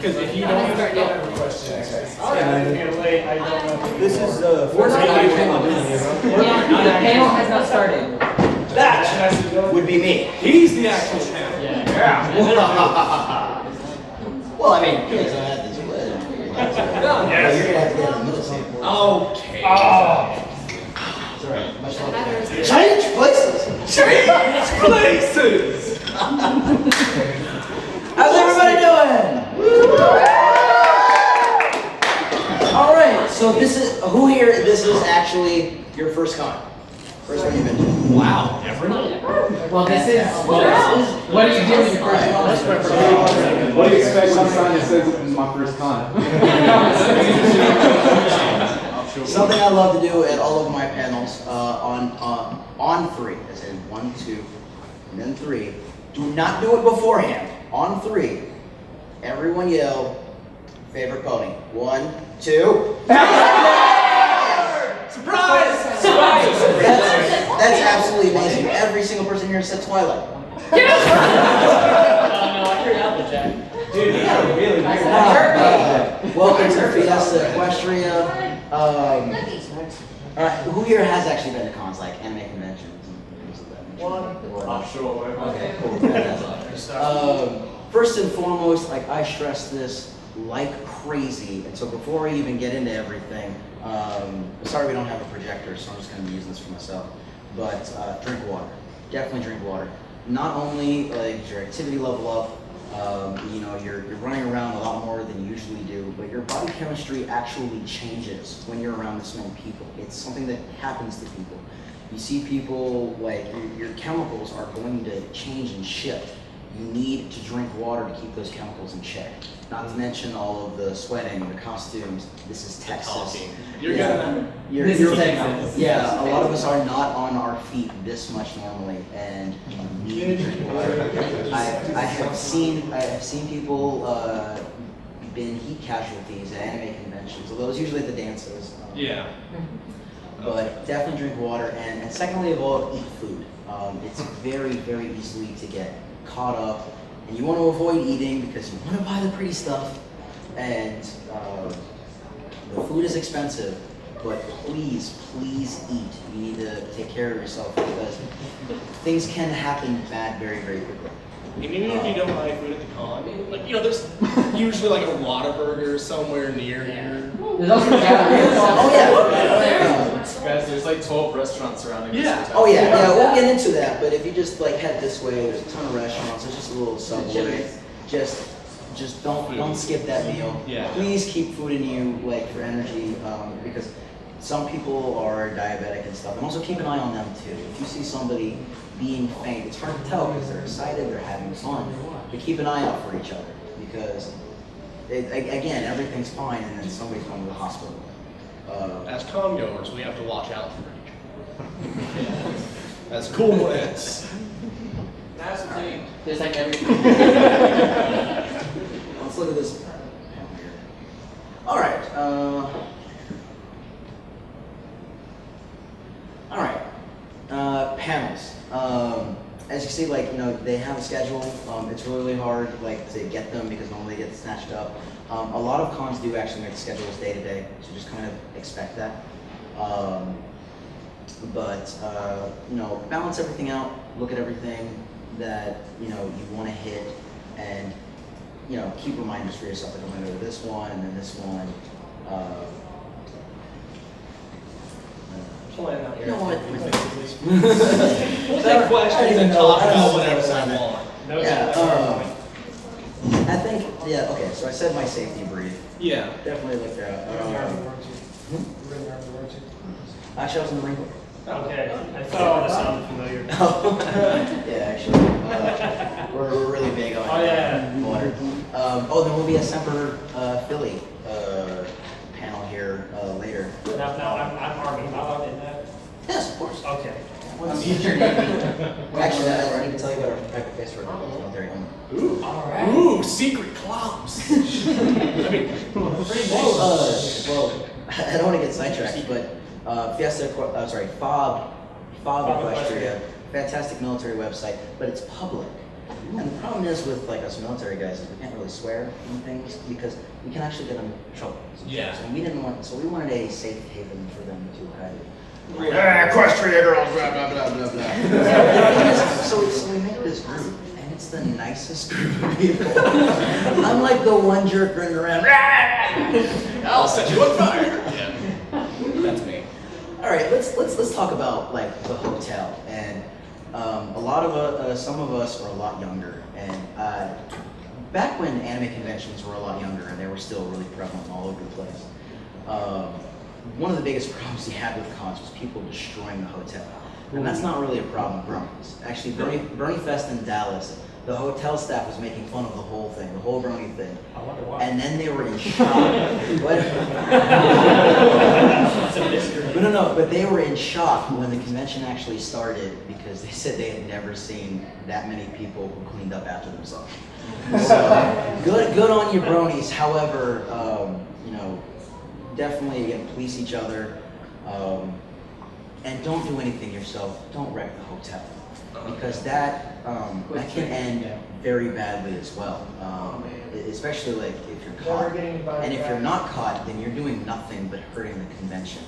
Because if you don't start getting questions, This is The panel has not started. that would be me. he's the actual panel. Yeah. Well, I mean, because I had this wedding. You're gonna have to get in the middle seat. Okay. It's alright. Much love. Change places. Change places. How's everybody doing? All right. So this is who here? This is actually your first con. First one you've been to. Wow. Everyone. Well, this is. What do you do with your first con? What do you expect on a sign that says it's my first con? Something I love to do at all of my panels on three, as in 1, 2, and then 3. Do not do it beforehand. On 3, everyone yell, favorite pony. 1, 2. Surprise! That's absolutely amazing. Every single person here said Twilight. No, I heard Applejack. Dude, you got a really nice. Welcome to Fiesta Equestria. Who here has actually been to cons like anime conventions and things of that nature? I'm sure. Okay, cool. First and foremost, like I stress this like crazy, and so before I even get into everything, sorry we don't have a projector, so I'm just going to be using this for myself. But drink water. Definitely drink water. Not only like your activity level up, you know, you're running around a lot more than you usually do, but your body chemistry actually changes when you're around this many people. It's something that happens to people. You see people, like, your chemicals are going to change and shift. You need to drink water to keep those chemicals in check. Not to mention all of the sweating, the costumes. This is Texas. You're gonna. This is Texas. Yeah, a lot of us are not on our feet this much normally, and you need to drink water. I have seen people been heat casualties at anime conventions, although it's usually at the dances. Yeah. But definitely drink water, and secondly of all, eat food. It's very, very easily to get caught up, and you want to avoid eating because you want to buy the pretty stuff, and the food is expensive, but please, please eat. You need to take care of yourself because things can happen bad very, very quickly. And even if you don't buy food at the con, like, you know, there's usually like a Whataburger somewhere near here. There's also galleries. Oh yeah. Guys, there's like 12 restaurants surrounding Yeah. this. Oh yeah, we'll get into that, but if you just like head this way, there's a ton of restaurants, there's just a little Subway. Just don't skip that meal. Yeah. Please keep food in you, like, for energy, because some people are diabetic and stuff, and also keep an eye on them too. If you see somebody being faint, it's hard to tell because they're excited, they're having fun, but keep an eye out for each other because, again, everything's fine and then somebody's going to the hospital. As con goers, we have to watch out for each other. As cool as. That's the thing. There's like every. Let's look at this panel here. All right. Panels. As you see, like, you know, they have a schedule. It's really hard, like, to get them because normally they get snatched up. A lot of cons do actually make the schedules day to day, so just kind of expect that. You know, balance everything out. Look at everything that, you know, you want to hit, and, you know, keep reminders for yourself. Like, I'm going to go to this one and then this one. You know what? Take questions and talk about whatever I want. Yeah, I think, yeah, okay, so I said my safety brief. Yeah. Definitely look that. Actually, I was in the Marine Corps. Okay, I thought that sounded familiar. Yeah, actually, we're really big on water. There will be a Semper Philly panel here later. Now I'm Army. Am I allowed in that? Yes, of course. Okay. Actually, I need to tell you about our private face for military only. Ooh. All right. Ooh, secret clubs. I mean, Well, I don't want to get sidetracked, but FOB Equestria, fantastic military website, but it's public. And the problem is with like us military guys is we can't really swear in things because we can actually get them in trouble. Yeah. So we wanted a safe haven for them to hide. Equestria girls, blah, blah, blah, blah, blah. So we make this group, and it's the nicest group of people. I'm like the one jerk running around. I'll set you on fire. Yeah, that's me. All right, let's talk about like the hotel, and a lot of some of us are a lot younger, and back when anime conventions were a lot younger and they were still really prevalent all over the place. One of the biggest problems you had with cons was people destroying the hotel. And that's not really a problem with Bronies. Actually, Brony Fest in Dallas, the hotel staff was making fun of the whole thing, the whole Brony thing. I wonder why. And then they were in shock. What? It's a mystery. But they were in shock when the convention actually started because they said they had never seen that many people who cleaned up after themselves. So, good on you, Bronies. However, definitely again, police each other, and don't do anything yourself. Don't wreck the hotel because that can end very badly as well. Especially like if you're caught, and if you're not caught, then you're doing nothing but hurting the convention.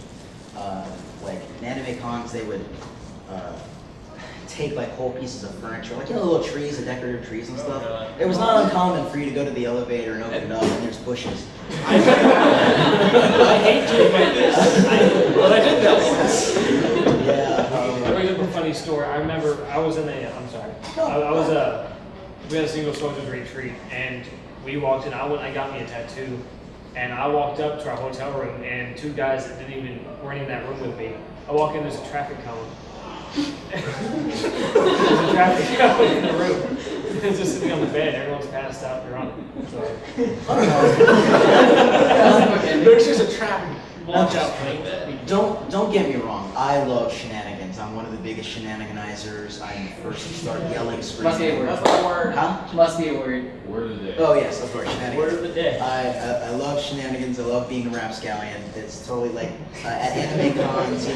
Like in anime cons, they would take like whole pieces of furniture, like little trees, the decorative trees and stuff. It was not uncommon for you to go to the elevator and open it up and there's bushes. I hate doing like this. But I did that once. Yeah. Very good funny story. I remember I was in a, I'm sorry. We had a single soldiers retreat and we walked in, I got me a tattoo and I walked up to our hotel room and two guys that weren't in that room with me. I walk in, there's a traffic cone. There's a traffic cone in the room. It's just sitting on the bed, everyone's passed out, you're on it. So. There's just a trap. Watch out for that. Don't get me wrong. I love shenanigans. I'm one of the biggest shenaniganizers. I'm the first to start yelling, screaming. Must be a word. Huh? Must be a word. Word of the day. Oh yes, of course, shenanigans. Word of the day. I love shenanigans. I love being a rapscallion. It's totally like at anime cons,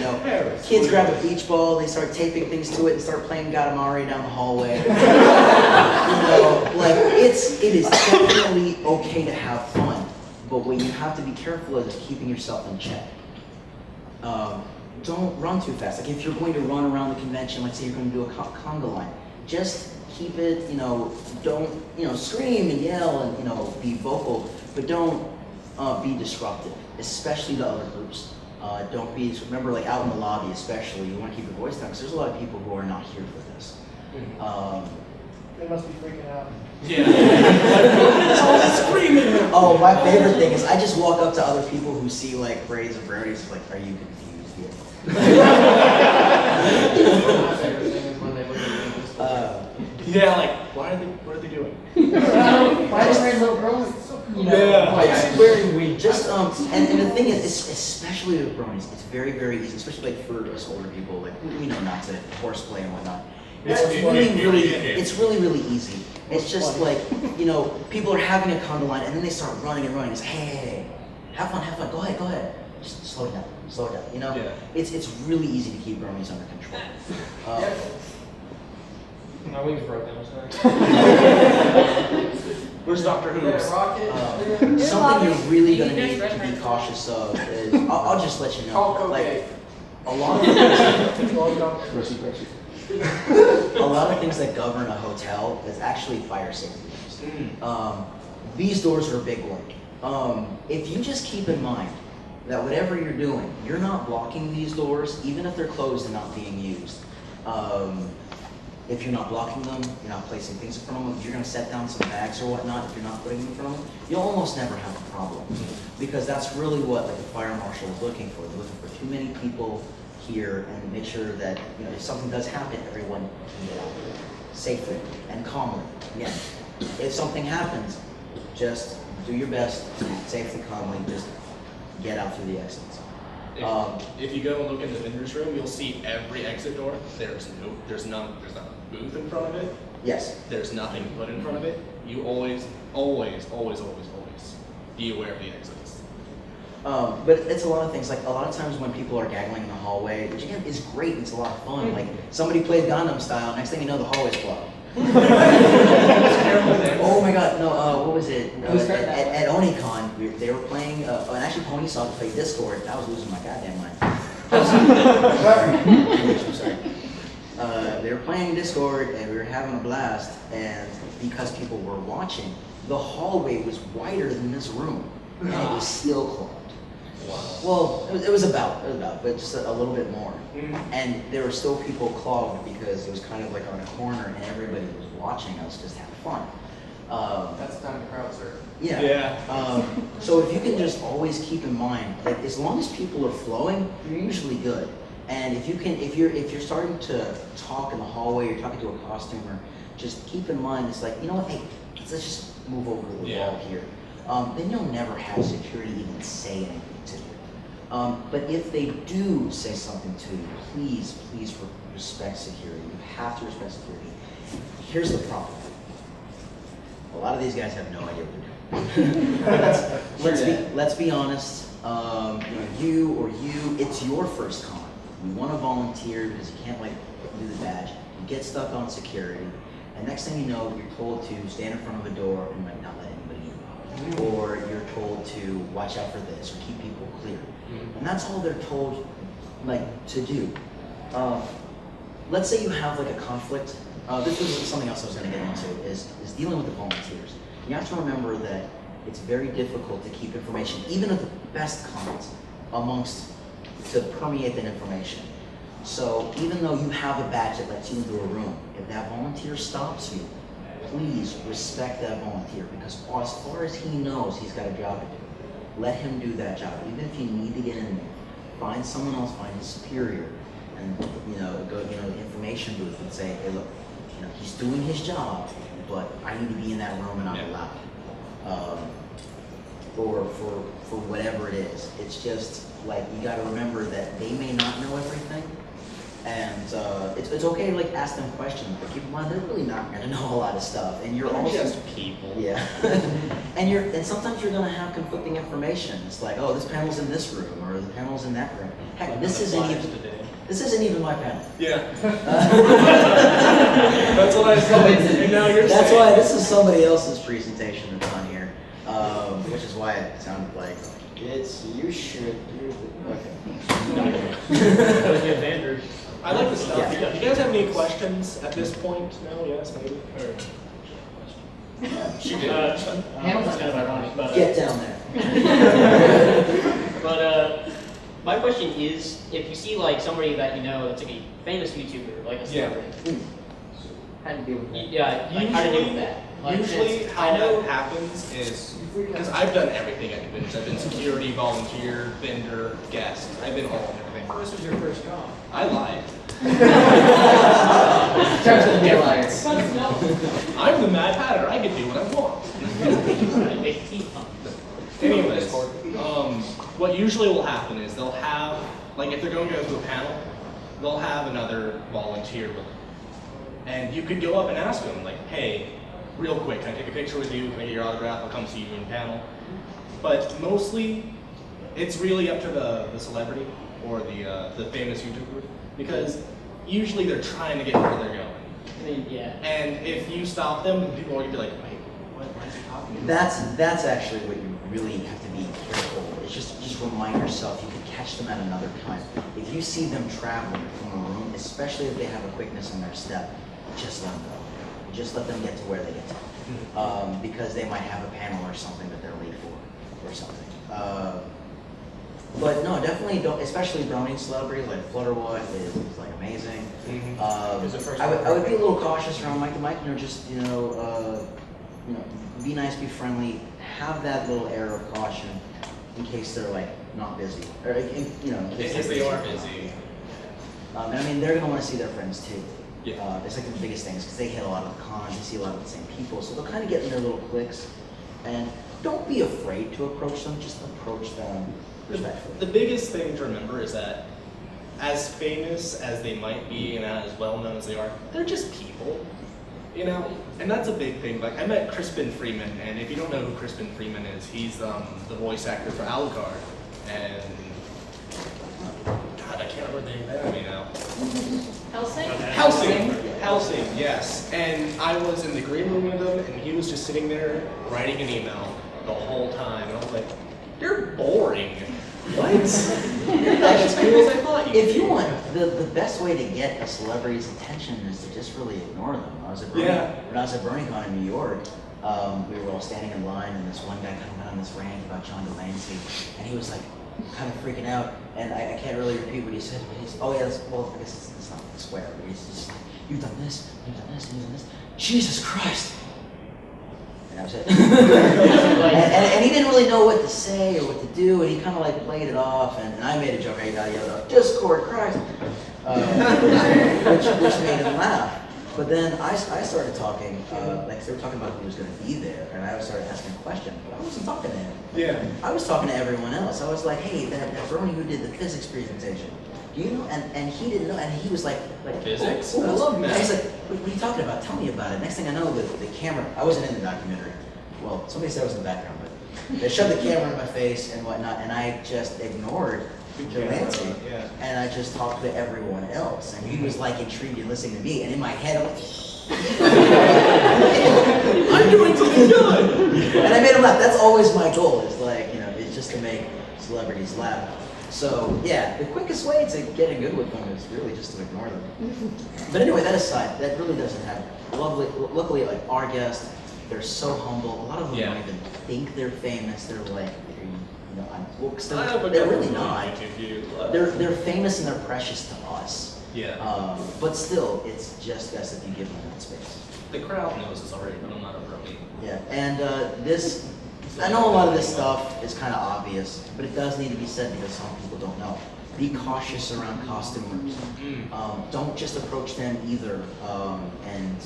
kids grab a beach ball, they start taping things to it and start playing Gatamari down the hallway. It is definitely okay to have fun, but what you have to be careful of is keeping yourself in check. Don't run too fast. Like if you're going to run around the convention, let's say you're going to do a conga line, just keep it, don't, scream and yell and, be vocal, but don't be disruptive, especially to other groups. Remember like out in the lobby especially, you want to keep your voice down because there's a lot of people who are not here for this. They must be freaking out. Yeah. Screaming. Oh, my favorite thing is I just walk up to other people who see like parades of bronies, like, are you confused yet? Yeah, like, what are they doing? Why is there little girls? Wearing weed. Just and the thing is, especially with bronies, it's very, very easy, especially like for us older people, like we know not to horseplay and whatnot. It's really, really easy. It's just like, people are having a conga line and then they start running and running. It's like, hey, have fun, go ahead. Just slow it down. Yeah. It's really easy to keep bronies under control. My wing's broken, I'm sorry. Where's Dr. Who's? Something you're really gonna need to be cautious of is, I'll just let you know, like, a lot of things that govern a hotel is actually fire safety doors. These doors are a big one. If you just keep in mind that whatever you're doing, you're not blocking these doors, even if they're closed and not being used. If you're not blocking them, you're not placing things in front of them, if you're going to set down some bags or whatnot, if you're not putting them in front of them, you'll almost never have a problem. Because that's really what the fire marshal is looking for. They're looking for too many people here and make sure that if something does happen, everyone can get out safely and calmly. Again, if something happens, just do your best to safely, calmly, just get out through the exits. If you go and look in the vendor's room, you'll see every exit door. There's not a booth in front of it. Yes. There's nothing put in front of it. You always be aware of the exits. But it's a lot of things. Like a lot of times when people are gaggling in the hallway, which again is great, it's a lot of fun. Like somebody played Gundam style, next thing you know, the hallway's blocked. terrible dance. Oh my god, no, what was it? Who started that At Onicon, they were playing, and actually Pony saw play Discord, and I was losing my goddamn mind. I'm sorry. They were playing Discord, and we were having a blast, and because people were watching, the hallway was wider than this room, and it was still clogged. Wow. Well, it was about, but just a little bit more. Mhm. And there were still people clogged because it was kind of like on a corner and everybody was watching us just have fun. That's the time to crowd surf. Yeah. Yeah. So if you can just always keep in mind, like as long as people are flowing, you're usually good. And if you can, if you're starting to talk in the hallway, you're talking to a costumer, just keep in mind, it's like, you know what, hey, let's just move over to the wall here. Then you'll never have security even say anything to you. But if they do say something to you, please respect security. You have to respect security. Here's the problem. A lot of these guys have no idea what they're doing. let's be honest. You, it's your first con. You want to volunteer because you can't like do the badge. You get stuck on security, and next thing you know, you're told to stand in front of a door and like not let anybody in, or you're told to watch out for this or keep people clear, and that's all they're told like to do. Let's say you have like a conflict. This was something else I was going to get into is dealing with the volunteers. You have to remember that it's very difficult to keep information, even of the best cons, to permeate that information. So even though you have a badge that lets you into a room, if that volunteer stops you, please respect that volunteer because as far as he knows, he's got a job to do. Let him do that job. Even if you need to get in there, find someone else, find a superior, and go the information booth and say, hey, look, he's doing his job, but I need to be in that room and I'm allowed. Or for whatever it is. It's just like you got to remember that they may not know everything, and it's okay to like ask them questions, but keep in mind they're really not going to know a lot of stuff, and you're also just people. Yeah, and sometimes you're going to have conflicting information. It's like, oh, this panel's in this room, or the panel's in that room. Heck, this isn't even my panel. Yeah. That's what I said. And now you're That's saying. why this is somebody else's presentation that's on here, which is why it sounded like you should do the. That was good, Andrew. I like this stuff. Yeah. Do you guys have any questions at this point? No? Yes? Maybe? Or... She did. Hamilton's kind of ironic, but Get down there. But my question is, if you see like somebody that you know that's like a famous YouTuber, like a celebrity, how do you deal with that? yeah, like how to deal with that? Like, Usually since how I know, that happens is, because I've done everything at conventions. I've been security, volunteer, vendor, guest. I've been all and everything. This was your first job. I lied. Terms of the liar. I'm the Mad Hatter. I can do what I want. Anyways, what usually will happen is they'll have, like if they're going to go to a panel, they'll have another volunteer with them. And you could go up and ask them, like, hey, real quick, can I take a picture with you? Can I get your autograph? I'll come see you in panel. But mostly, it's really up to the celebrity or the famous YouTuber, because usually they're trying to get where they're going. I mean, yeah. And if you stop them, people are going to be like, wait, why is he talking to me? That's actually what you really have to be careful. It's just remind yourself you can catch them at another time. If you see them traveling from a room, especially if they have a quickness in their step, just let them go. Just let them get to where they get to. Because they might have a panel or something that they're late for or something. But no, definitely don't, especially Browning celebrities like Flutterwood is like amazing. I would be a little cautious around Mike to Mike, just be nice, be friendly, have that little air of caution in case they're like not busy, or in If they are busy. And I mean, they're gonna want to see their friends too. Yeah. It's like the biggest things because they hit a lot of the cons, they see a lot of the same people, so they'll kind of get in their little cliques. And don't be afraid to approach them; just approach them respectfully. The biggest thing to remember is that, as famous as they might be and as well known as they are, they're just people. And that's a big thing. Like, I met Crispin Freeman, and if you don't know who Crispin Freeman is, he's the voice actor for Alucard. And God, I can't remember the name of the enemy now. Helsing, yes. And I was in the green room with him, and he was just sitting there writing an email the whole time. And I was like, "You're boring. What? You're not as cool as I thought you." If you want, the best way to get a celebrity's attention is to just really ignore them. When I was at BronyCon in New York, we were all standing in line, and this one guy kind of went on this rant about John Delancey, and he was like kind of freaking out, and I can't really repeat what he said, but he's, oh yeah, well, I guess it's not a swear, but he's just like, you've done this, you've done this, you've done this. Jesus Christ! And that was it. and he didn't really know what to say or what to do, and he kind of like played it off, and I made a joke, I yelled out, Discord Christ! Which made him laugh. But then I started talking, like they were talking about who was going to be there, and I started asking a question, but I wasn't talking to him. Yeah. I was talking to everyone else. I was like, hey, that Brony who did the physics presentation, do you know? And he didn't know, and he was like Physics? oh, I love math. And he's like, what are you talking about? Tell me about it. Next thing I know, the camera, I wasn't in the documentary. Well, somebody said I was in the background, but they shoved the camera in my face and whatnot, and I just ignored Delancey, and I just talked to everyone else, and he was like intrigued and listening to me, and in my head I'm like, I'm doing something good, and I made him laugh. That's always my goal, is like, you know, it's just to make celebrities laugh. So yeah, the quickest way to getting good with them is really just to ignore them. But anyway, that aside, that really doesn't happen. Luckily, like our guests, they're so humble. A lot of them don't even think they're famous. They're like, they're really not. They're famous and they're precious to us. Yeah. But still, it's just best if you give them that space. The crowd knows this already, but I'm not a brony. Yeah, and I know a lot of this stuff is kind of obvious, but it does need to be said because some people don't know. Be cautious around costumers. Don't just approach them either, and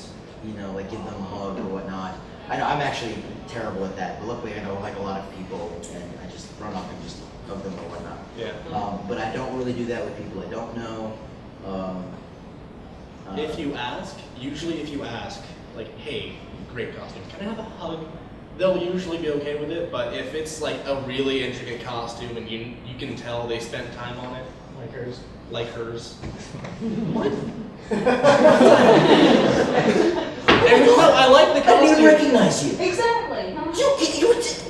you know, like give them a hug or whatnot. I know I'm actually terrible at that, but luckily I know like a lot of people, and I just run up and just hug them or whatnot. Yeah. But I don't really do that with people I don't know. Usually if you ask, like, hey, great costume, can I have a hug? They'll usually be okay with it, but if it's like a really intricate costume and you can tell they spent time on it. Like hers. Like hers. What? And no, I like the I didn't even costume. recognize you. Exactly.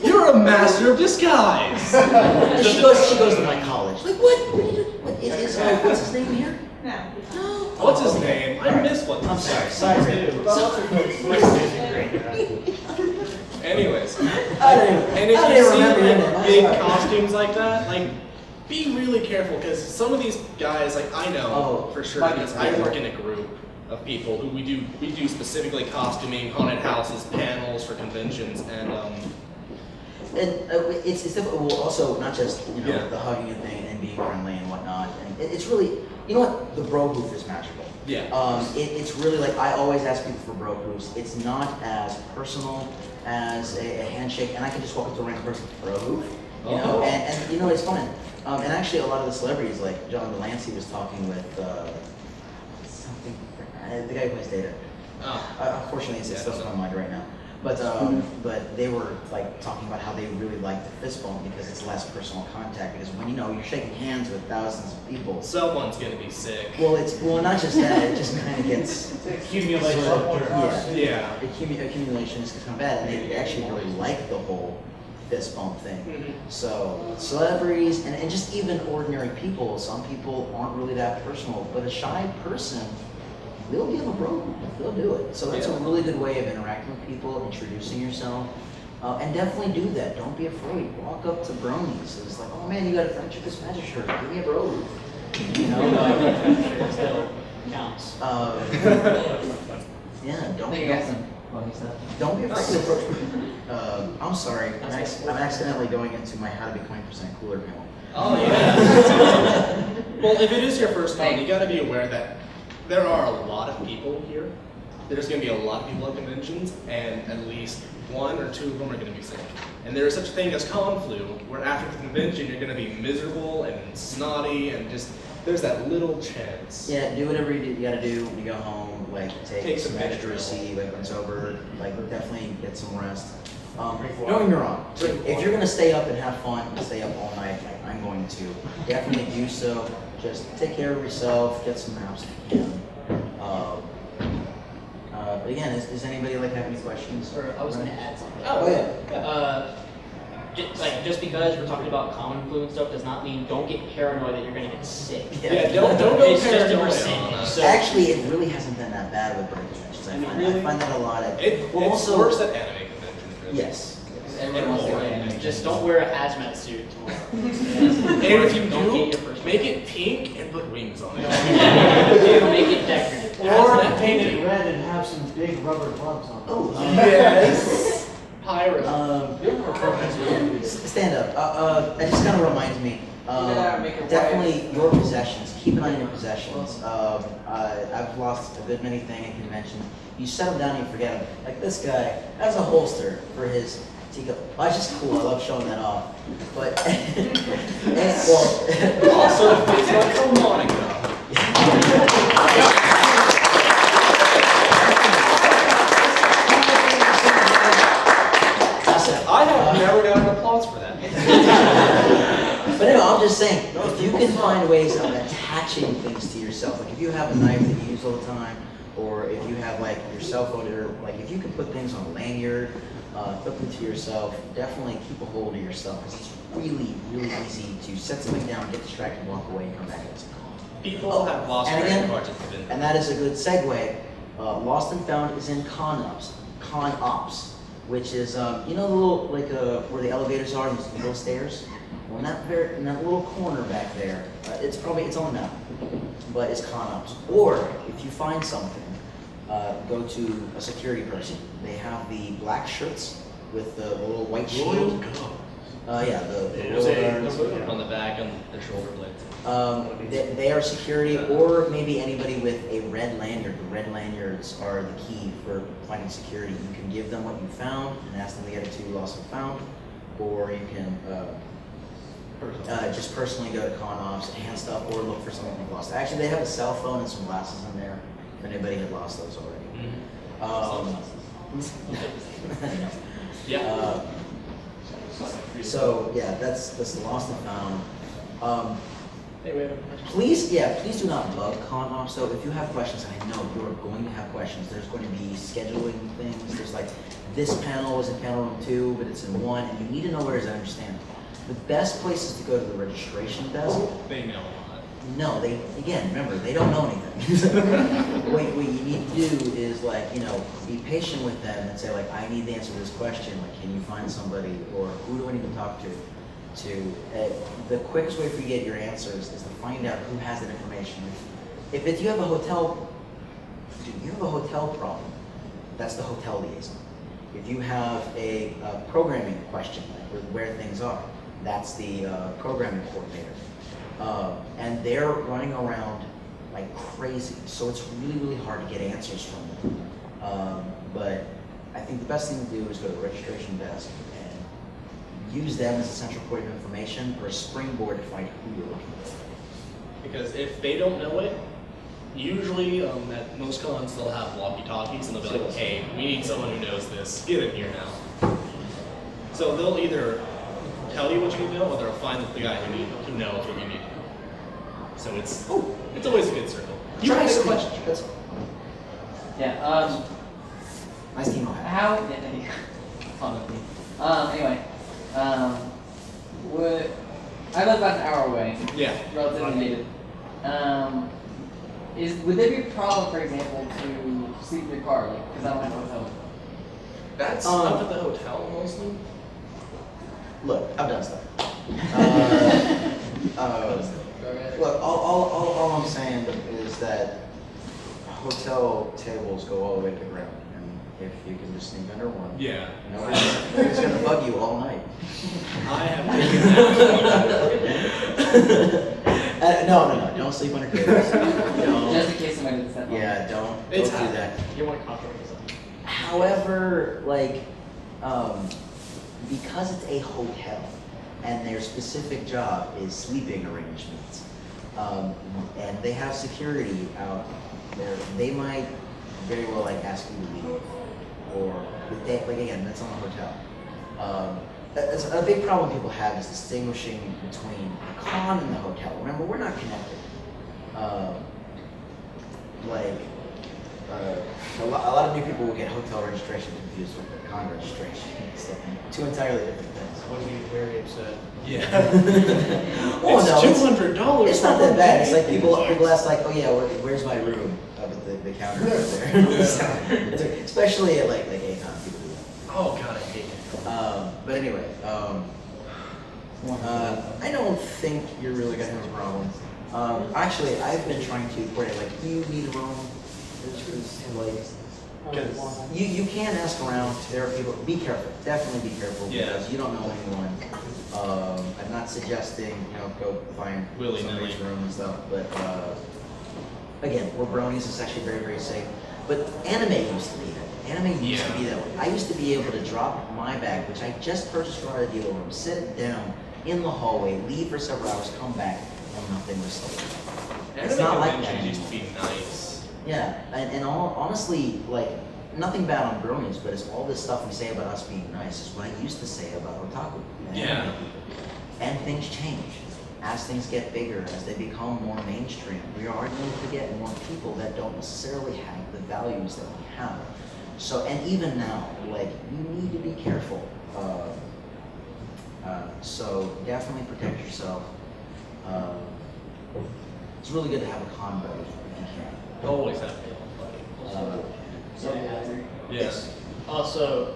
You're a master of disguise. She goes to my college. Like, what? What are you doing? What's his name here? No. No. What's his name? I missed what. I'm sorry. Anyways, I don't and even if you see remember your name. like big costumes like that, like be really careful because some of these guys, like I know for sure because I work in a group of people who we do specifically costuming, haunted houses, panels for conventions, and it's difficult. Well, also not just the hugging thing and being friendly and whatnot. And it's really, you know what, the bro booth is magical. Yeah. It's really like I always ask people for bro booths. It's not as personal as a handshake, and I can just walk up to a random person, bro booth, you know, and you know it's fun. And actually, a lot of the celebrities, like John Delancey was talking with something, the guy who plays Data. Unfortunately, it's stuff on my mind right now. But they were like talking about how they really like the fist bump because it's less personal contact. Because when you're shaking hands with thousands of people, someone's gonna be sick. Well, not just that. It just kind of gets Accumulation. Accumulation is kind of bad, and they actually really like the whole fist bump thing. So celebrities and just even ordinary people. Some people aren't really that personal, but a shy person, they'll give a bro. They'll do it. So that's a really good way of interacting with people, introducing yourself, and definitely do that. Don't be afraid. Walk up to bronies. It's like, oh man, you got a Friendship is Magic shirt. Give me a bro. You know. Counts. Yeah. Don't be afraid to approach people. I'm sorry. I'm accidentally going into my How to Be 20% Cooler panel. Oh yeah. Well, if it is your first con, you got to be aware that there are a lot of people here. There's going to be a lot of people at conventions, and at least one or two of them are going to be sick. And there is such a thing as con flu, where after the convention you're going to be miserable and snotty, and just there's that little chance. Yeah, do whatever you got to do when you go home. Like take some extra C when it's over. Like definitely get some rest. Don't get me wrong. If you're going to stay up and have fun and stay up all night, like I'm going to, definitely do so. Just take care of yourself. Get some naps if you can. But again, does anybody like have any questions? Or I was going to add something. Oh yeah. Just because we're talking about common flu and stuff does not mean don't get paranoid that you're going to get sick. Yeah, don't go It's just a paranoid on percentage. us. So Actually, it really hasn't been that bad with bird conventions. I find that a lot of. It's also, worse at anime conventions. Really. Yes. Everyone wants to go in. just don't wear a hazmat suit tomorrow. And if you Don't get do, your first make it pink and put wings on it. Make it decorative. Or paint it red and have some big rubber gloves on. Oh. Yes. Pyro. Stand up. It just kind of reminds me. Make it Definitely your possessions. Keep an eye on your possessions. I've lost a good many things at conventions. You set them down and you forget them. Like this guy has a holster for his teacup. Well, that's just cool. I love showing that off. But well, Also, it's not harmonica. I have never gotten applause for that. But anyway, I'm just saying, if you can find ways of attaching things to yourself, like if you have a knife that you use all the time, or if you have like your cell phone, or like if you can put things on a lanyard, put them to yourself, definitely keep a hold of yourself, because it's really, really easy to set something down, get distracted, walk away, and come back and say, People have lost And credit again, cards at conventions. and that is a good segue. Lost and Found is in con ops, which is you know the little like where the elevators are and those little stairs. Well, in that little corner back there, it's on the map, but it's con ops. Or if you find something, go to a security person. They have the black shirts with the little white shield. Yeah, the on the back and the shoulder blades. they are security, or maybe anybody with a red lanyard. The red lanyards are the key for finding security. You can give them what you found and ask them to get it to Lost and Found, or you can just personally go to con ops and hand stuff, or look for something you've lost. Actually, they have a cell phone and some glasses in there. If anybody had lost those already. Yeah. So yeah, that's the Lost and Found. Hey, we have a question. Please do not bug con ops. So if you have questions, I know you're going to have questions. There's going to be scheduling things. There's like this panel was in panel room 2, but it's in 1, and you need to know where it is. I understand. The best place is to go to the registration desk. They know a lot. No, remember, they don't know anything. what you need to do is be patient with them and say I need the answer to this question. Can you find somebody, or who do I need to talk to? The quickest way for you to get your answers is to find out who has that information. If you have a hotel problem, that's the hotel liaison. If you have a programming question, where things are, that's the programming coordinator. And they're running around like crazy, so it's really, really hard to get answers from them. But I think the best thing to do is go to the registration desk and use them as a central point of information or a springboard to find who you're looking for. Because if they don't know it, usually at most cons they'll have walkie-talkies and they'll be like, hey, we need someone who knows this. Get in here now. So they'll either tell you what you need to know, or they'll find the guy who knows what you need to know. So it's always a good circle. You Try ask a some question. questions. Yeah. Nice team hat. How? Yeah, fun with me. Anyway, I live about an hour away. Yeah. Relatively native. Would there be a problem, for example, to sleep in your car, because I don't have a hotel? That's up at the hotel mostly. Look, I've done stuff. Look, all I'm saying is that hotel tables go all the way to the ground, and if you can just sneak under one, Yeah. nobody's going to bug you all night. I have taken that. No, don't sleep under tables. Just in case somebody does that. Yeah, don't It's do happened. that. You want to controversy something. However, because it's a hotel and their specific job is sleeping arrangements, and they have security out there, they might very well ask you to leave, or again, that's on the hotel. That's a big problem people have is distinguishing between the con and the hotel. Remember, we're not connected. like, a lot of new people will get hotel registration confused with con registration. It's like two entirely different things. Would be very upset. Yeah. Oh, It's no, $200. It's not that bad. It's like people ask like, oh yeah, where's my room? Up at the counter over there. So, especially at like Acon, people do that. Oh god, I hate it. But anyway, I don't think you're really gonna have a problem. Actually, I've been trying to coordinate, like, you need a room, you can ask around, there are people, be careful, definitely be careful, Yeah. because you don't know anyone. I'm not suggesting, go find Willy-nilly. somebody's room and stuff, but, again, we're bronies, it's actually very, very safe. But anime used to be that. Anime used to be that way. I used to be able to drop my bag, which I just purchased from our dealer room, sit it down in the hallway, leave for several hours, come back, and nothing was sold. It's not like that Conventions used to anymore. be nice. Yeah, and honestly, like, nothing bad on bronies, but it's all this stuff we say about us being nice is what I used to say about otaku. And Yeah. anime people. And things change. As things get bigger, as they become more mainstream, we are going to get more people that don't necessarily have the values that we have. So, and even now, like, you need to be careful. So definitely protect yourself. It's really good to have a con buddy if you can. Always have to. Yes. Also,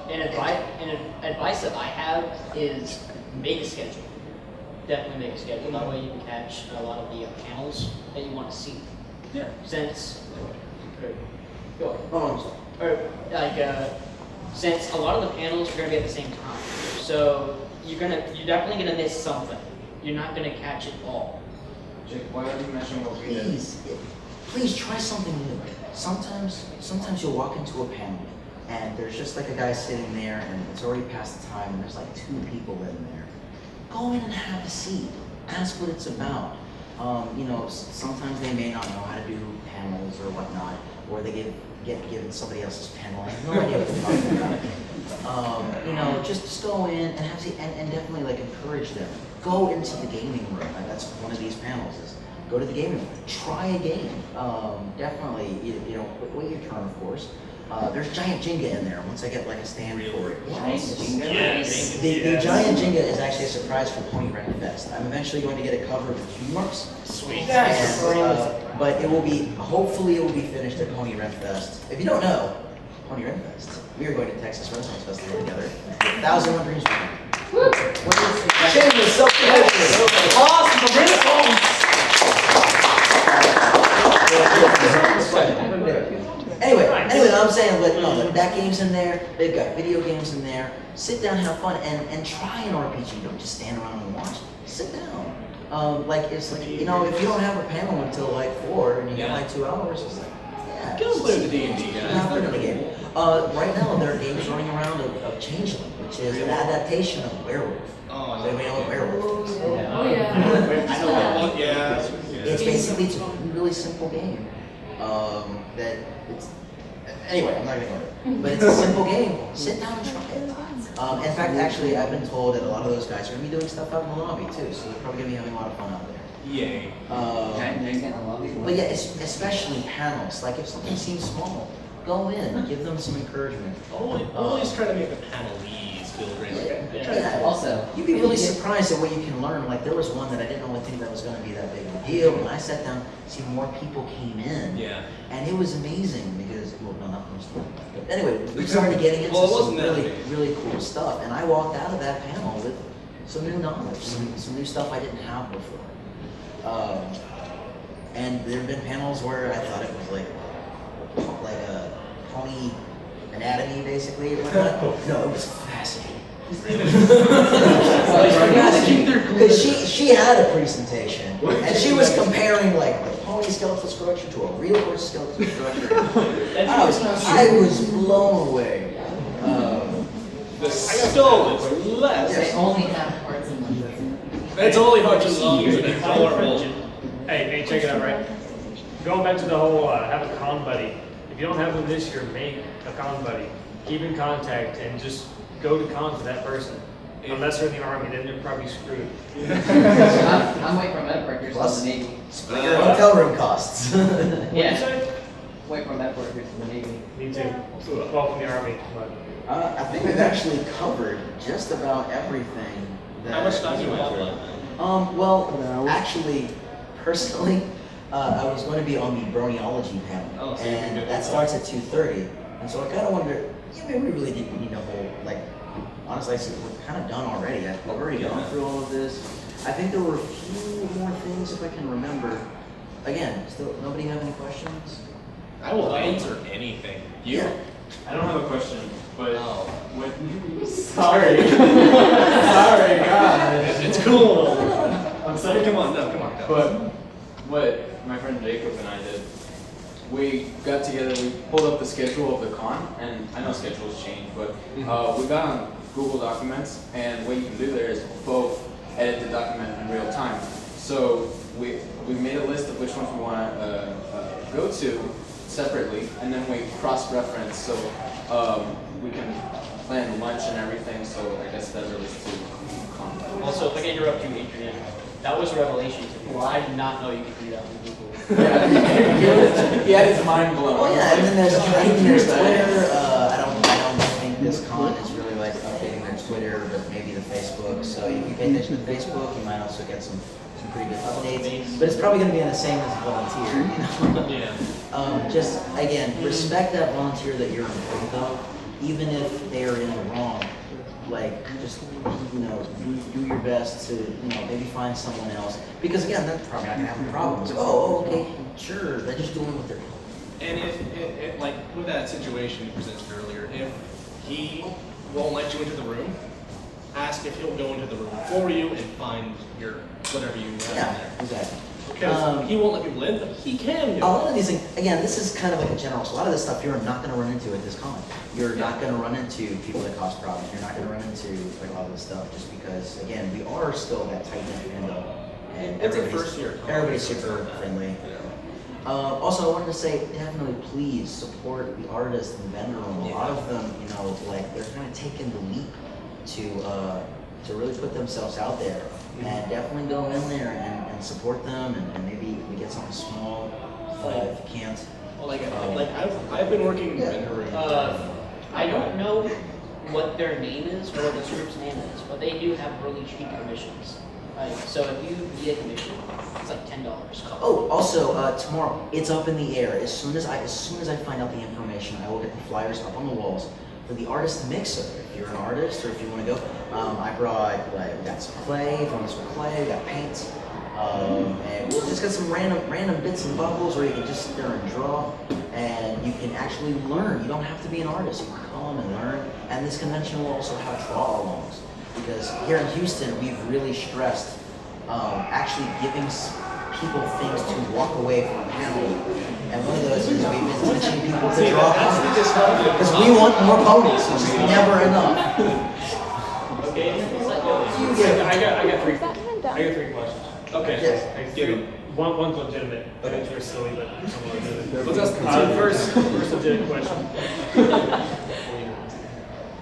an advice that I have is make a schedule. Definitely make a schedule. That way you can catch a lot of the panels that you want to see. Yeah. Since, go ahead. Oh, I'm sorry. Or since a lot of the panels are going to be at the same time, so you're definitely going to miss something. You're not going to catch it all. Jake, why don't you mention what we did? Please try something new. Sometimes you'll walk into a panel and there's just like a guy sitting there and it's already past the time and there's like 2 people in there. Go in and have a seat. Ask what it's about. Sometimes they may not know how to do panels or whatnot, or they get given somebody else's panel. I have no idea what they're talking about. Just go in and have a seat and definitely like encourage them. Go into the gaming room. That's one of these panels is go to the gaming room. Try a game. Definitely, wait your turn, of course. There's giant Jenga in there. Once I get like a stand for it. Yes. The giant Jenga is actually a surprise for Ponyville Fest. I'm eventually going to get it covered with cue marks. Sweet. But hopefully it will be finished at Ponyville Fest. If you don't know, Ponyville Fest, we are going to Texas Renaissance Festival together. 1,001 Dreams. Shameless self-promotion. Awesome. Anyway, I'm saying, that game's in there. They've got video games in there. Sit down, have fun, and try an RPG. Don't just stand around and watch. Sit down. It's like, if you don't have a panel until like 4 and you get like 2 hours, it's like, yeah. Go play the D&D, guys. Not the game. Right now, there are games running around of Changeling, which is an adaptation of Werewolf. Oh, So we know what Werewolf is. Oh, yeah. I know what. Yeah. It's basically a really simple game. Anyway, I'm not gonna go there. But it's a simple game. Sit down and try it. In fact, actually, I've been told that a lot of those guys are gonna be doing stuff out in the lobby too, so they're probably gonna be having a lot of fun out there. Yay. But yeah, especially panels. Like if something seems small, go in, give them some encouragement. Always try to make the panelies feel great. Yeah. Also, You'd be really surprised at what you can learn. Like there was one that I didn't really think that was going to be that big of a deal. When I sat down, see more people came in, Yeah. and it was amazing because not most of them. But anyway, we started getting into Well, it some wasn't that really big. really cool stuff, and I walked out of that panel with some new knowledge, some new stuff I didn't have before. And there have been panels where I thought it was like a pony anatomy, basically. Or whatnot. No, it was fascinating. Because she had a presentation, and she was comparing like the pony skeletal structure to a real horse skeletal structure. I was blown away. The skull is less. they only have parts in them. It's only hard to love. It's adorable. Hey, check it out, right? Going back to the whole have a con buddy. If you don't have them this year, make a con buddy. Keep in contact and just go to cons with that person. Unless you're in the Army, then you're probably screwed. I'm waiting for med workers Plus- in the Navy. Split your hotel room costs. Yeah. Wait for med workers in the Navy. Me too. Well, from the Army, but. I think we've actually covered just about everything. How much time do you have left? Well, actually, personally, I was going to be on the bronchology panel, Oh, so you can and do that starts at 2:30. And so I kind of wonder, yeah, maybe we really didn't need a whole, like, honestly, I said we're kind of done already. I've already gone through all of this. I think there were a few more things if I can remember. Again, still, nobody have any questions? I will answer anything. You? Yeah. I don't have a question, but Oh. when sorry, sorry, God, It's cool. I'm sorry. Come on, no, come on. But what my friend Jacob and I did, we got together, we pulled up the schedule of the con, and I know schedules change, but we got on Google Documents, and what you can do there is both edit the document in real time. So we made a list of which ones we want to go to separately, and then we cross-reference so we can plan lunch and everything. So I guess that relates to con. Also, if I can interrupt you, Adrian, that was a revelation to me. I did not know you could do that on Google. Yeah, he had his mind blown. Oh yeah, and then there's Twitter. I don't think this con is really like updating their Twitter, but maybe the Facebook. So if you pay attention to Facebook, you might also get some pretty good updates. But it's probably going to be in the same as volunteer. You know? Yeah. Just again, respect that volunteer that you're in front of, even if they are in the wrong. Like, just, do your best to, maybe find someone else. Because again, they're probably not gonna have a problem. It's like, oh, okay, sure, they're just doing what they're doing. And if like with that situation you presented earlier, if he won't let you into the room, ask if he'll go into the room for you and find your whatever you have in Yeah, there. exactly. Because he won't let people in, but he can A go. lot of these things, again, this is kind of like a general, so a lot of this stuff you're not gonna run into at this con. You're not gonna run into people that cause problems. You're not gonna run into like a lot of this stuff just because, again, we are still that tight-knit fandom. And It's a everybody's- first year con. Everybody's super friendly. Also, I wanted to say, definitely please support the artists and vendor room. A lot of them, like they're kind of taking the leap to really put themselves out there. And definitely go in there and support them, and maybe we get something small if you can't. Well, like I've been working in the vendor room. I don't know what their name is or what this group's name is, but they do have really cheap commissions. So if you need a commission, it's like $10. Oh, also tomorrow it's up in the air. As soon as I find out the information, I will get the flyers up on the walls for the artist mixer. If you're an artist or if you want to go, I brought we got some clay. If you want some clay, we got paints, and we just got some random bits and bubbles where you can just sit there and draw, and you can actually learn. You don't have to be an artist. You can come and learn. And this convention will also have draw-alongs because here in Houston we've really stressed actually giving people things to walk away from a panel. And one of those is we've been teaching people to draw because we want more ponies. It's never enough. Okay, it's like, I got three questions. Okay. Yes. Give it. One's legitimate. It's very silly, but somewhat legitimate. Let's ask First legitimate question.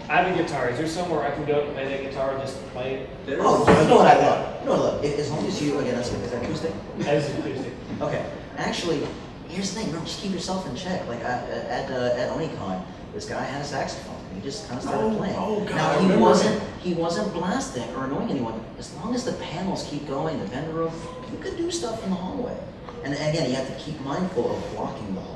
I have a guitar. Is there somewhere I can go to play that guitar and just play it? Oh, you know what I love? You know what I love? As long as you, again, that's acoustic. As acoustic. Okay. Actually, here's the thing. No, just keep yourself in check. Like at Onicon, this guy had a saxophone. He just kind of started playing. oh, God, now I remember. he wasn't blasting or annoying anyone. As long as the panels keep going, the vendor room, you could do stuff in the hallway. And again, you have to keep mindful of blocking the hallway.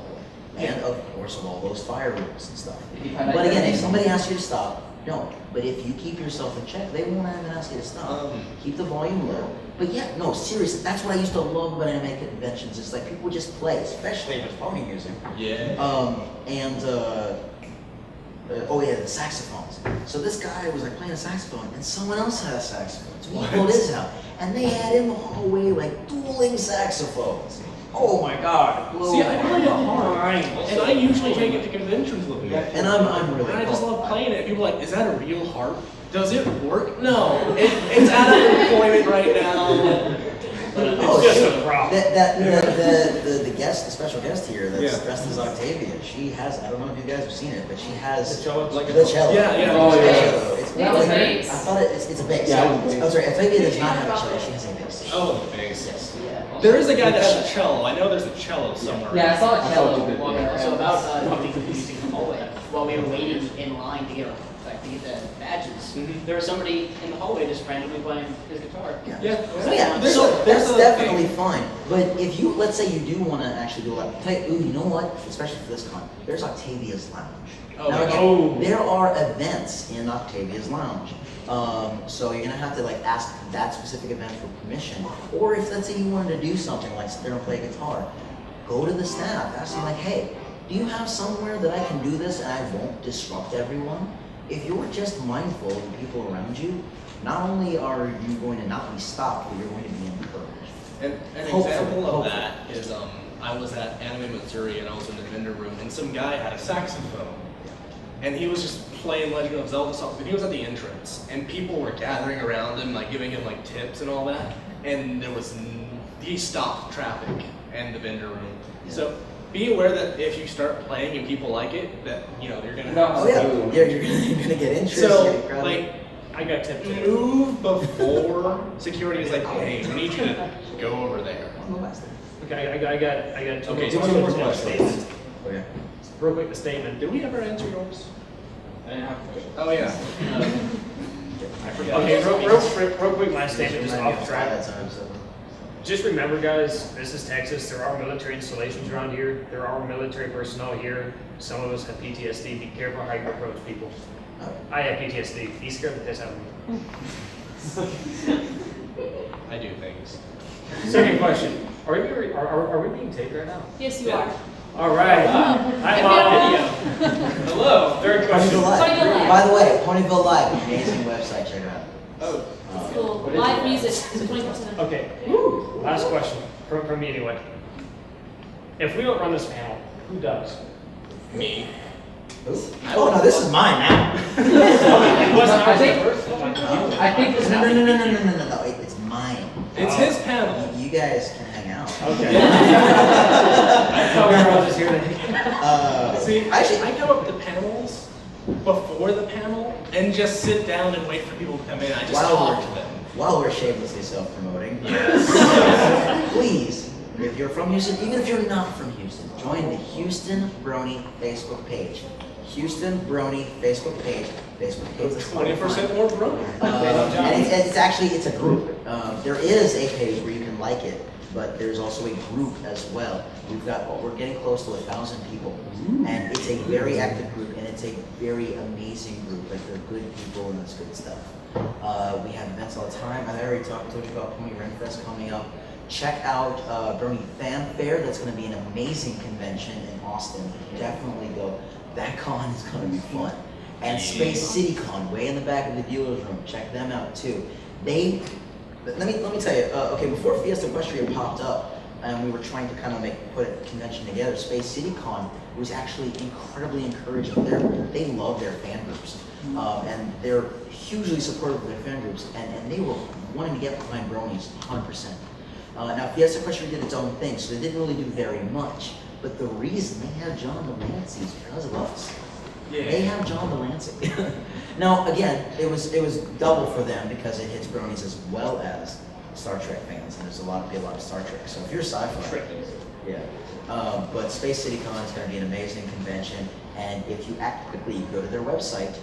And of course of all those fire rules and stuff. But again, if somebody asks you to stop, don't. But if you keep yourself in check, they won't even ask you to stop. Keep the volume low. But yeah, no, seriously, that's what I used to love about anime conventions. It's like people just play, especially if it's pony music. Yeah. Oh yeah, the saxophones. So this guy was like playing a saxophone, and someone else had a saxophone. So he pulled his out, and they had in the hallway like dueling saxophones. Oh my God! See, I play it hard, and I usually take it to conventions with me. And I'm really. And I just love playing it. People are like, is that a real harp? Does it work? No, it's out of employment right now. Oh, It's just shoot. a problem. The guest, the special guest here that's Yeah. dressed as Octavia, she has, I don't know if you guys have seen it, but she has The cello? Like the cello. Yeah, yeah. Oh, The yeah. cello. It's That was like- bass. I thought it's a bass. Yeah, it was I'm sorry, Octavia does not have a cello, she has a bass. Oh, the bass. Yes. Yeah. There is a guy that has a cello. I know there's a cello somewhere. Yeah, I saw a I cello thought you did, walking yeah. around. Also about not being confusing in the hallway, while we were waiting in line to get our, to get the badges, Mhm. there was somebody in the hallway just randomly playing his guitar. Yeah. So yeah, There's so a- there's that's a definitely thing. fine. But if you, let's say you do want to actually do like, hey, ooh, you know what? Especially for this con, there's Octavia's Lounge. Oh, Now, yeah. again, Oh. there are events in Octavia's Lounge. So you're gonna have to like ask that specific event for permission. Or if let's say you wanted to do something like sit there and play guitar, go to the staff, ask them like, hey, do you have somewhere that I can do this and I won't disrupt everyone? If you're just mindful of the people around you, not only are you going to not be stopped, but you're going to be encouraged. An Hopefully, example of hopefully. that is I was at Anime Missouri and I was in the vendor room and some guy had a saxophone and he was just playing Legend of Zelda songs and he was at the entrance and people were gathering around him like giving him like tips and all that and he stopped traffic and the vendor room. So be aware that if you start playing and people like it, that you know you're gonna. No. Oh yeah, you're gonna get interest. So get crowded. like I got tipped in. move before security is like, hey, we need you to go over there. On the last thing. Okay, I got two Okay, two two more more questions. statements. Okay. Real quick, the statement. Did we ever answer yours? I didn't have a question. Oh yeah. I forgot. Okay, real quick, my statement just off track. That time, so. Just remember, guys, this is Texas. There are military installations around here. There are military personnel here. Some of us have PTSD. Be careful how you approach people. I have PTSD. He scared the piss out of me. I do things. Second question. Are we being taped right now? Yes, you are. All right. Hi, Mom. Hello. Third question. Ponyville Live. Ponyville Live. By the way, Ponyville Live, amazing website. Check it out. Oh. It's cool. Live music is 24/7. Okay. Last question from me anyway. If we don't run this panel, who does? Me. Oh no, this is mine now. It wasn't ours I think- at first. Oh my God. I think this No. It's mine. It's his panel. You guys can hang out. Okay. I thought we were all just here to. See, Actually, I go up to panels before the panel and just sit down and wait for people to come in. I just talk to them. While we're shamelessly self-promoting, please, if you're from Houston, even if you're not from Houston, join the Houston Brony Facebook page. Houston Brony Facebook page. Facebook page. is 20% more broke. and it's actually, it's a group. There is a page where you can like it, but there's also a group as well. We're getting close to 1,000 people, and it's a very active group, and it's a very amazing group. Like they're good people, and it's good stuff. We have events all the time. I already told you about Pony Ren Fest coming up. Check out Brony Fan Fair. That's going to be an amazing convention in Austin. Definitely go. That con is going to be fun. And Space City Con, way in the back of the dealer's room. Check them out too. Let me tell you. Okay, before Fiesta Equestria popped up, and we were trying to kind of put a convention together, Space City Con was actually incredibly encouraging. They love their fan groups, and they're hugely supportive of their fan groups, and they were wanting to get behind Bronies 100%. Now Fiesta Equestria did its own thing, so they didn't really do very much. But the reason they have John Delancey is because of us. They have John Delancey. Now, again, it was double for them because it hits Bronies as well as Star Trek fans, and there's a lot of people out of Star Trek. So if you're sci-fi, yeah. But Space City Con is going to be an amazing convention, and if you act quickly, you go to their website.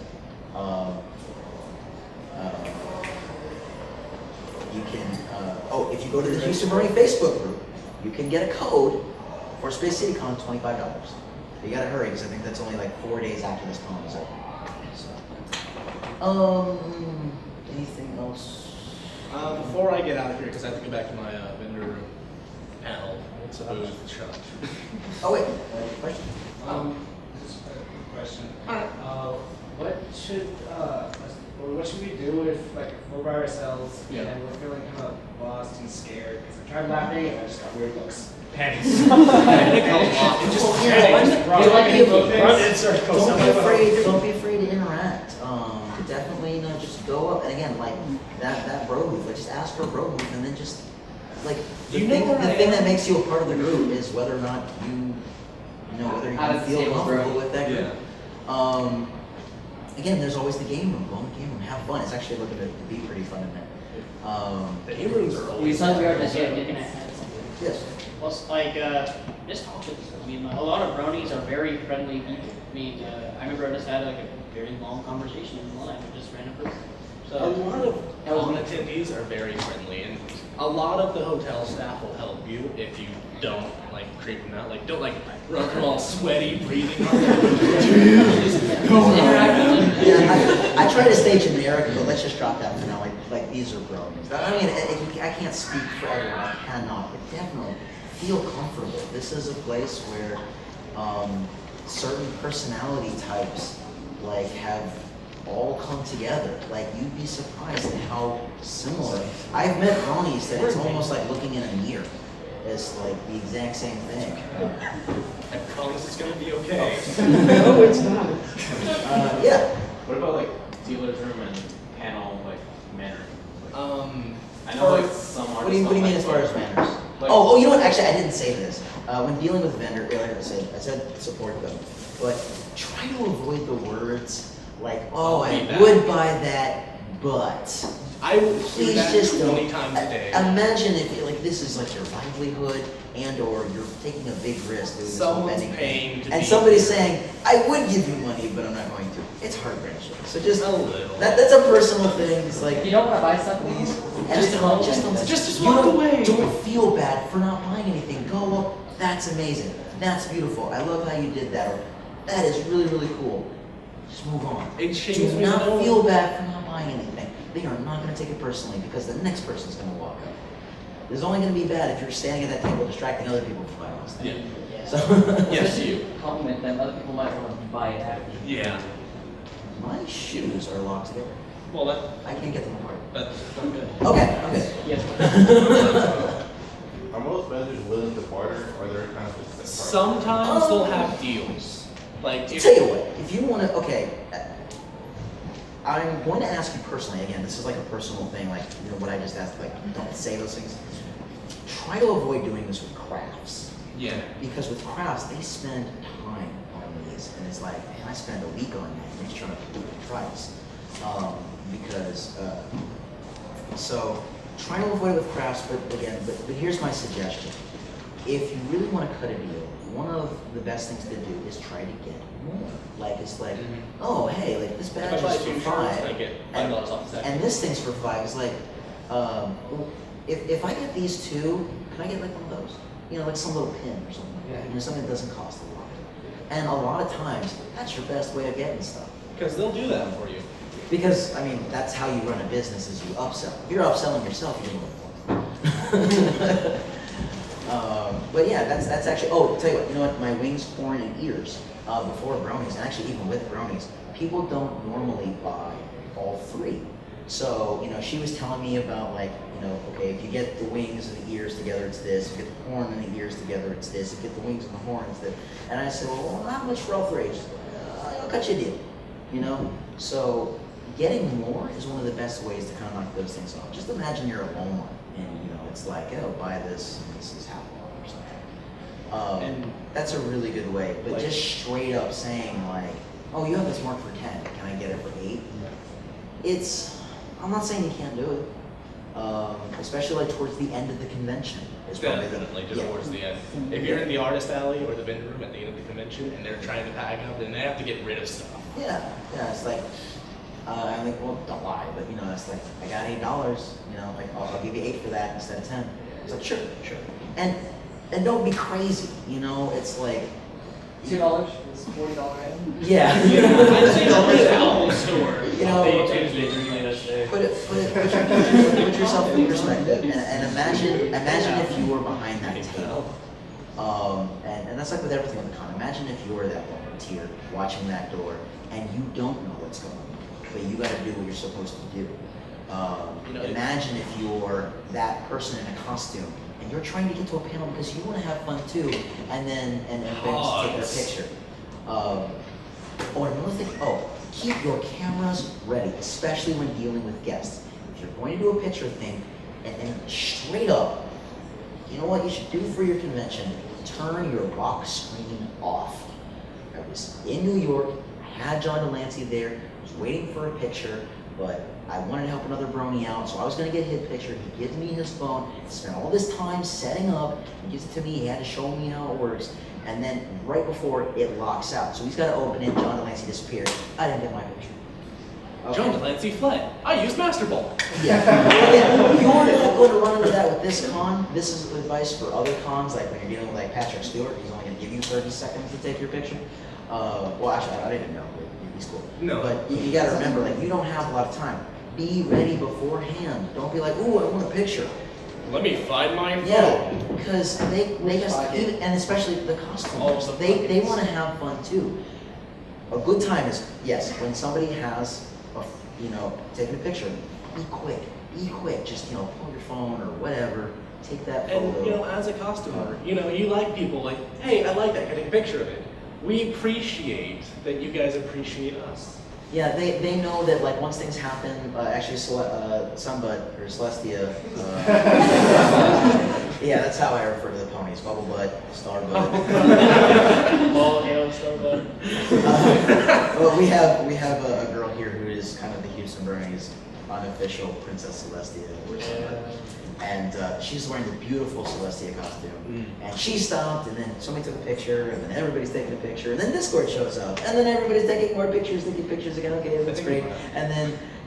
You can. If you go to the Houston Brony Facebook group, you can get a code for Space City Con, $25. You gotta hurry because I think that's only like 4 days after this con is over. So, anything else? Before I get out of here, because I have to go back to my vendor room panel. Booth shop. Oh wait, question. Just a quick question. What should we do if we're by ourselves and we're feeling kind of lost and scared? Because I tried laughing and I just got weird looks. Panic. Just Run in circles. Don't be afraid to interact. Definitely, just go up and again, like that bro move. Like just ask for a bro move and then just like, Do you know where the I thing am? that makes you a part of the group is whether or not whether How you does the feel table comfortable break? with that group. Again, there's always the game room. Go in the game room, have fun. It's actually looking to be pretty fun in there. The game rooms are We always. saw we are just Yeah, getting you can add something. Yes. Well, like, just talk to them. I mean, a lot of bronies are very friendly people. I mean, I remember I just had like a very long conversation in line with just random person. A So, lot of attendees are very friendly, and a lot of the hotel staff will help you if you don't like creep them out. Like, don't like run through all sweaty, breathing. Yeah, I try to stay generic, but let's just drop that for now. Like these are bronies. I mean, I can't speak for everyone. I cannot, but definitely feel comfortable. This is a place where certain personality types like have all come together. Like, you'd be surprised at how similar. I've met bronies that it's almost like looking in a mirror. It's like the exact same thing. I promise it's gonna be okay. No, it's not. Yeah. What about like dealer's room and panel like manner? I know Or- like some artists. What do you don't mean like as far as manners? Like- Oh, you know what? Actually, I didn't say this. When dealing with vendor, earlier I said support them, but try to avoid the words like, "Oh, I Feedback. would buy that, but." I will do Please that just 20 don't. times a day. Imagine if like this is like your livelihood, or you're taking a big risk doing this whole Someone's vending paying thing, to and be somebody's here. saying, "I would give you money, but I'm not going to." It's heart-wrenching. So just A little. that's a personal thing. It's like If you don't want to buy something, please, just don't. Just you walk don't, away. Don't feel bad for not buying anything. Go, well, that's amazing. That's beautiful. I love how you did that. Or that is really, really cool. Just move on. It shames Do me not to know- feel bad for not buying anything. They are not going to take it personally because the next person's going to walk up. It's only going to be bad if you're standing at that table distracting other people from buying those things. Yeah. So, Yes, you. Compliment them, other people might want to buy it after you. Yeah. my shoes are locked together. Well, I can't get them apart. that's good. Okay. yes. Are most vendors willing to barter, or they're kind of just set apart? Sometimes they'll have deals. Like, if, Tell you what, if you want to, I'm going to ask you personally, again, this is like a personal thing, like, what I just asked, like, don't say those things. Try to avoid doing this with crafts. yeah. Because with crafts, they spend time on these, and it's like, man, I spend a week on that, and it's trying to do the price. So try to avoid it with crafts, but here's my suggestion. If you really want to cut a deal, one of the best things to do is try to get more. Like, it's like, oh, hey, like this If I badge buy is for two shirts, $5. I get $5 off the second. And this thing's for $5. It's like, if I get these two, can I get like one of those? Like some little pin or something like that. Something that doesn't cost a lot. And a lot of times, that's your best way of getting stuff. Because they'll do that for you. Because, I mean, that's how you run a business, is you upsell. If you're upselling yourself, you're doing it. But yeah, that's actually, tell you what, you know what, my wings, corn, and ears, before brownies, and actually even with brownies, people don't normally buy all three. So, she was telling me about like, okay, if you get the wings and the ears together, it's this. If you get the corn and the ears together, it's this. If you get the wings and the horn, it's this. And I said, well, how much for all three? She said, I'll cut you a deal, So getting more is one of the best ways to kind of knock those things off. Just imagine you're at Walmart and, it's like, buy this and this is half off or something. And that's a really good way. But Like- just straight up saying like, oh, you have this marked for 10. Can I get it for 8? I'm not saying you can't do it. Especially like towards the end of the convention. Is probably Definitely, just towards the end. If you're in the artist alley or the vendor room at the end of the convention and they're trying to pack up, then they have to get rid of stuff. Yeah, it's like, I'm like, well, don't lie, but it's like, I got $8, like, I'll give you 8 for that instead of 10. It's like, sure. And don't be crazy, it's like, $2 is $40 item. yeah. I'd say go to the Apple store. Put yourself in perspective, and imagine if you were behind that table. And that's like with everything on the con. Imagine if you were that volunteer watching that door, and you don't know what's going on, but you got to do what you're supposed to do. Imagine if you're that person in a costume, and you're trying to get to a panel because you want to have fun too, and then take their picture. Another thing. Keep your cameras ready, especially when dealing with guests. If you're going to do a picture thing, and straight up, you know what you should do for your convention? Turn your box screen off. I was in New York, I had John Delancey there, I was waiting for a picture, but I wanted to help another brony out, so I was gonna get his picture. He gives me his phone, spent all this time setting up, he gives it to me, he had to show me how it works, and then right before it locks out. So he's gotta open it, John Delancey disappeared. I didn't get my picture. Okay. John Delancey fled. I used Master Ball. Yeah. You're not going to run into that with this con. This is advice for other cons, like when you're dealing with like Patrick Stewart, he's only going to give you 30 seconds to take your picture. Well, actually, I didn't know. He's cool. No. But you got to remember, like, you don't have a lot of time. Be ready beforehand. Don't be like, ooh, I want a picture. Let me find my phone. Yeah, because they just, even, and especially the customers, they want to have fun too. A good time is, yes, when somebody has, taking a picture, be quick, just, pull your phone or whatever, take that photo. And, as a customer, you like people like, hey, I like that, can I take a picture of it? We appreciate that you guys appreciate us. Yeah, they know that, like, once things happen, actually, Sunbud, or Celestia, yeah, that's how I refer to the ponies, Bubble Butt, Starbud. Ball, hail, Starbud. Well, we have a girl here who is kind of the Houston Brownies unofficial Princess Celestia, or Sunbud. And she's wearing the beautiful Celestia costume. And she stopped, and then somebody took a picture, and then everybody's taking a picture, and then Discord shows up, and then everybody's taking more pictures, taking pictures again. Okay, that's great. And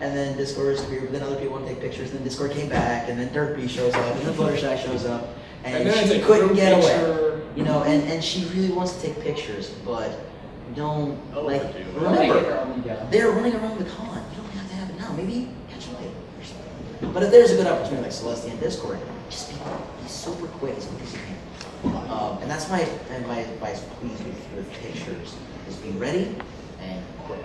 then Discord disappeared, but then other people want to take pictures, and then Discord came back, and then Derpy shows up, and then Fluttershy shows up, and she couldn't get away. And she really wants to take pictures, but don't remember they're running around the con. You don't have to have it now. Maybe catch them later. But if there's a good opportunity like Celestia and Discord, just be super quick as quick as you can. And that's my advice, please, with pictures, is be ready and quick.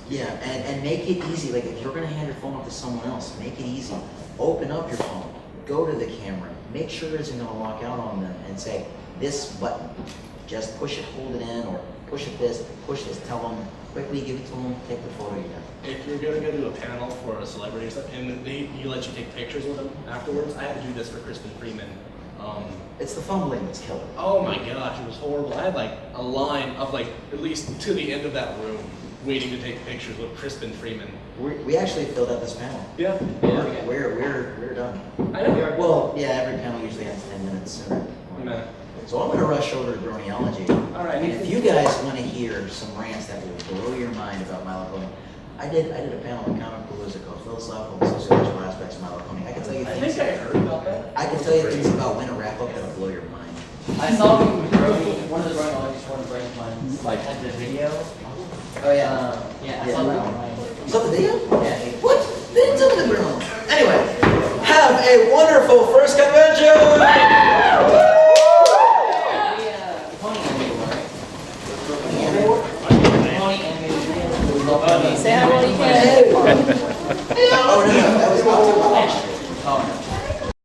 Yeah, and make it easy. Like, if you're going to hand your phone off to someone else, make it easy. Open up your phone, go to the camera, make sure it isn't going to lock out on them, and say, this button, just push it, hold it in, or push this, tell them, quickly give it to them, take the photo you got. If you're going to go to a panel for a celebrity or something, and you let you take pictures with them afterwards, I had to do this for Crispin Freeman. It's the fumbling that's killer. Oh my gosh, it was horrible. I had like a line of like at least to the end of that room waiting to take pictures with Crispin Freeman. We actually filled out this panel. Yeah. We're done. I know. Well, yeah, every panel usually ends 10 minutes sooner. Nah. So I'm going to rush over to Bronyology. All right. And if you guys want to hear some rants that will blow your mind about My Little Pony, I did a panel on Comic Palooza called Philosophical and Sociological Aspects of My Little Pony. I can tell you things. I heard about that. I can tell you things about Winter Wrap Up that'll blow your mind. I saw one of the Bronyologists, one of the Brony ones, like, had the video. Oh yeah. I saw that one. You saw the video? Yeah. What? They didn't tell me the video. Anyway, have a wonderful first convention! Say hi while you can. Oh, no.